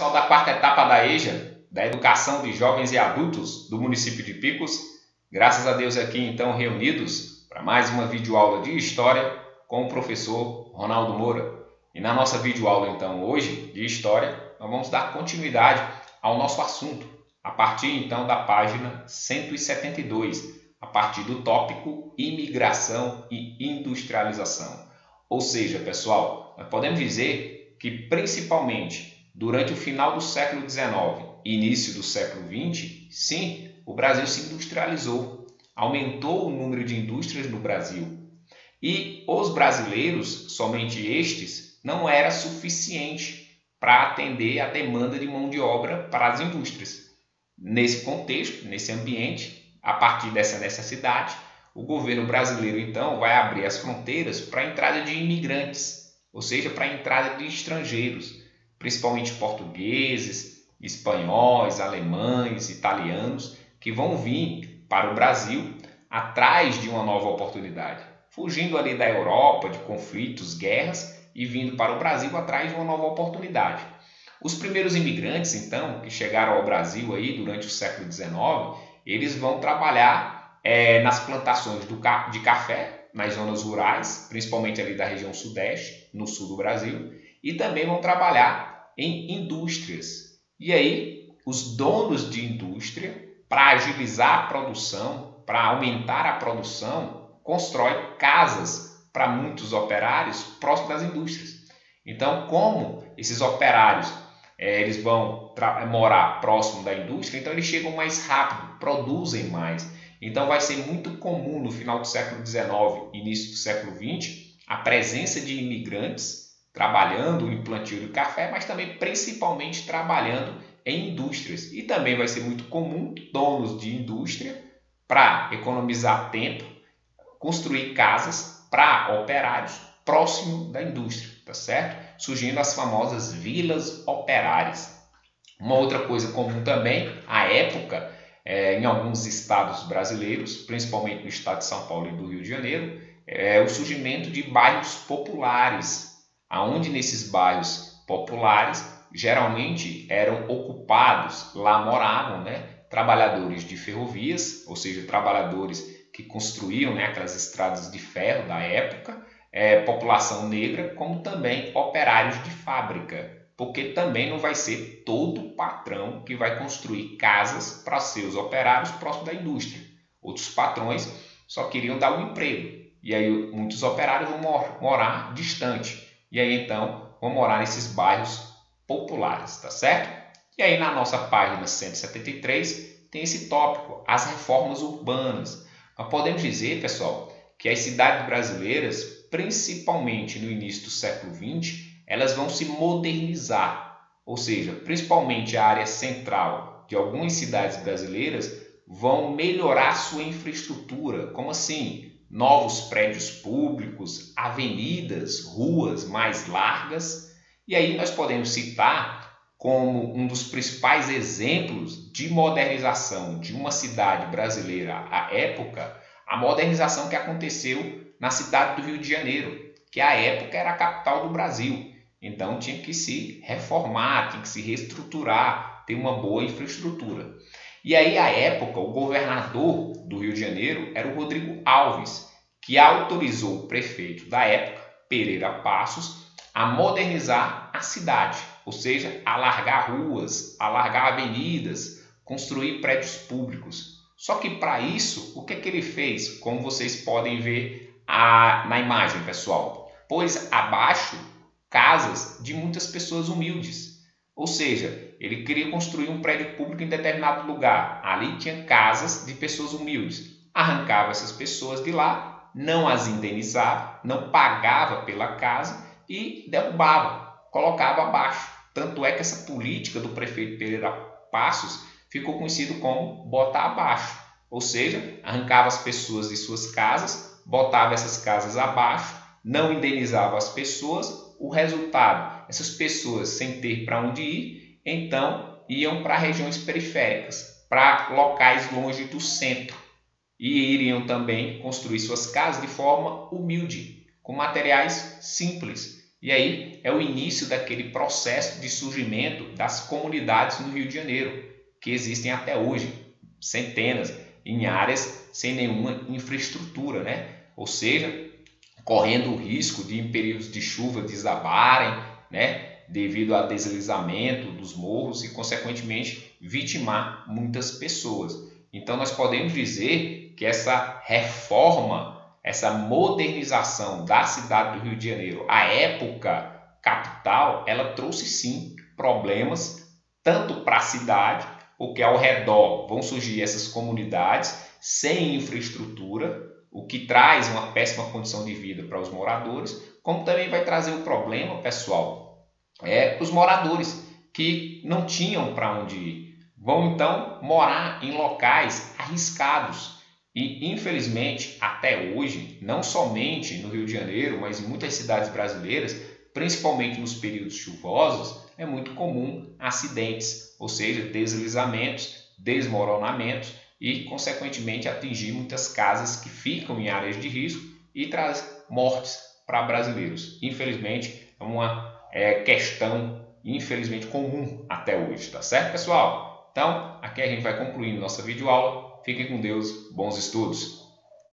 pessoal da quarta etapa da EJA, da Educação de Jovens e Adultos do município de Picos. Graças a Deus aqui então reunidos para mais uma videoaula de História com o professor Ronaldo Moura. E na nossa videoaula então hoje de História, nós vamos dar continuidade ao nosso assunto, a partir então da página 172, a partir do tópico Imigração e Industrialização. Ou seja, pessoal, nós podemos dizer que principalmente durante o final do século XIX e início do século XX, sim, o Brasil se industrializou, aumentou o número de indústrias no Brasil. E os brasileiros, somente estes, não era suficiente para atender a demanda de mão de obra para as indústrias. Nesse contexto, nesse ambiente, a partir dessa necessidade, o governo brasileiro então vai abrir as fronteiras para a entrada de imigrantes, ou seja, para a entrada de estrangeiros, principalmente portugueses, espanhóis, alemães, italianos, que vão vir para o Brasil atrás de uma nova oportunidade, fugindo ali da Europa, de conflitos, guerras, e vindo para o Brasil atrás de uma nova oportunidade. Os primeiros imigrantes, então, que chegaram ao Brasil aí durante o século XIX, eles vão trabalhar nas plantações de café, nas zonas rurais, principalmente ali da região sudeste, no sul do Brasil, e também vão trabalhar em indústrias. E aí, os donos de indústria, para agilizar a produção, para aumentar a produção, constroem casas para muitos operários próximo das indústrias. Então, como esses operários eles vão morar próximo da indústria, então eles chegam mais rápido, produzem mais. Então, vai ser muito comum no final do século XIX, início do século XX, a presença de imigrantes trabalhando em plantio de café, mas também principalmente trabalhando em indústrias. E também vai ser muito comum donos de indústria, para economizar tempo, construir casas para operários próximo da indústria, tá certo? Surgindo as famosas vilas operárias. Uma outra coisa comum também, à época, em alguns estados brasileiros, principalmente no estado de São Paulo e do Rio de Janeiro, é o surgimento de bairros populares, aonde nesses bairros populares geralmente eram ocupados, lá moravam, trabalhadores de ferrovias, ou seja, trabalhadores que construíam aquelas estradas de ferro da época, população negra, como também operários de fábrica, porque também não vai ser todo patrão que vai construir casas para seus operários próximo da indústria. Outros patrões só queriam dar um emprego, e aí muitos operários vão morar distante, e aí então vão morar nesses bairros populares, tá certo? E aí na nossa página 173 tem esse tópico, as reformas urbanas. Nós podemos dizer, pessoal, que as cidades brasileiras, principalmente no início do século XX, elas vão se modernizar, ou seja, principalmente a área central de algumas cidades brasileiras vão melhorar sua infraestrutura, como assim? Novos prédios públicos, avenidas, ruas mais largas. E aí nós podemos citar como um dos principais exemplos de modernização de uma cidade brasileira à época, a modernização que aconteceu na cidade do Rio de Janeiro, que à época era a capital do Brasil. Então tinha que se reformar, tinha que se reestruturar, ter uma boa infraestrutura. E aí à época o governador do Rio de Janeiro era o Rodrigo Alves, que autorizou o prefeito da época, Pereira Passos, a modernizar a cidade, ou seja, alargar ruas, alargar avenidas, construir prédios públicos. Só que para isso, o que ele fez? Como vocês podem ver na imagem, pessoal, pôs abaixo casas de muitas pessoas humildes. Ou seja, ele queria construir um prédio público em determinado lugar. Ali tinha casas de pessoas humildes. Arrancava essas pessoas de lá, não as indenizava, não pagava pela casa e derrubava, colocava abaixo. Tanto é que essa política do prefeito Pereira Passos ficou conhecido como botar abaixo. Ou seja, arrancava as pessoas de suas casas, botava essas casas abaixo, não indenizava as pessoas. O resultado, essas pessoas sem ter para onde ir, então iam para regiões periféricas, para locais longe do centro. E iriam também construir suas casas de forma humilde, com materiais simples. E aí é o início daquele processo de surgimento das comunidades no Rio de Janeiro, que existem até hoje, centenas, em áreas sem nenhuma infraestrutura, né? Ou seja, correndo o risco de, em períodos de chuva, desabarem, né? Devido ao deslizamento dos morros e, consequentemente, vitimar muitas pessoas. Então, nós podemos dizer que essa reforma, essa modernização da cidade do Rio de Janeiro, à época capital, ela trouxe sim problemas, tanto para a cidade, porque ao redor vão surgir essas comunidades sem infraestrutura, o que traz uma péssima condição de vida para os moradores, como também vai trazer o problema, pessoal, para os moradores que não tinham para onde ir. Vão então morar em locais arriscados. E infelizmente, até hoje, não somente no Rio de Janeiro, mas em muitas cidades brasileiras, principalmente nos períodos chuvosos, é muito comum acidentes, ou seja, deslizamentos, desmoronamentos e, consequentemente, atingir muitas casas que ficam em áreas de risco e traz mortes para brasileiros. Infelizmente, é uma questão, infelizmente, comum até hoje, tá certo, pessoal? Então, aqui a gente vai concluindo nossa videoaula. Fiquem com Deus, bons estudos!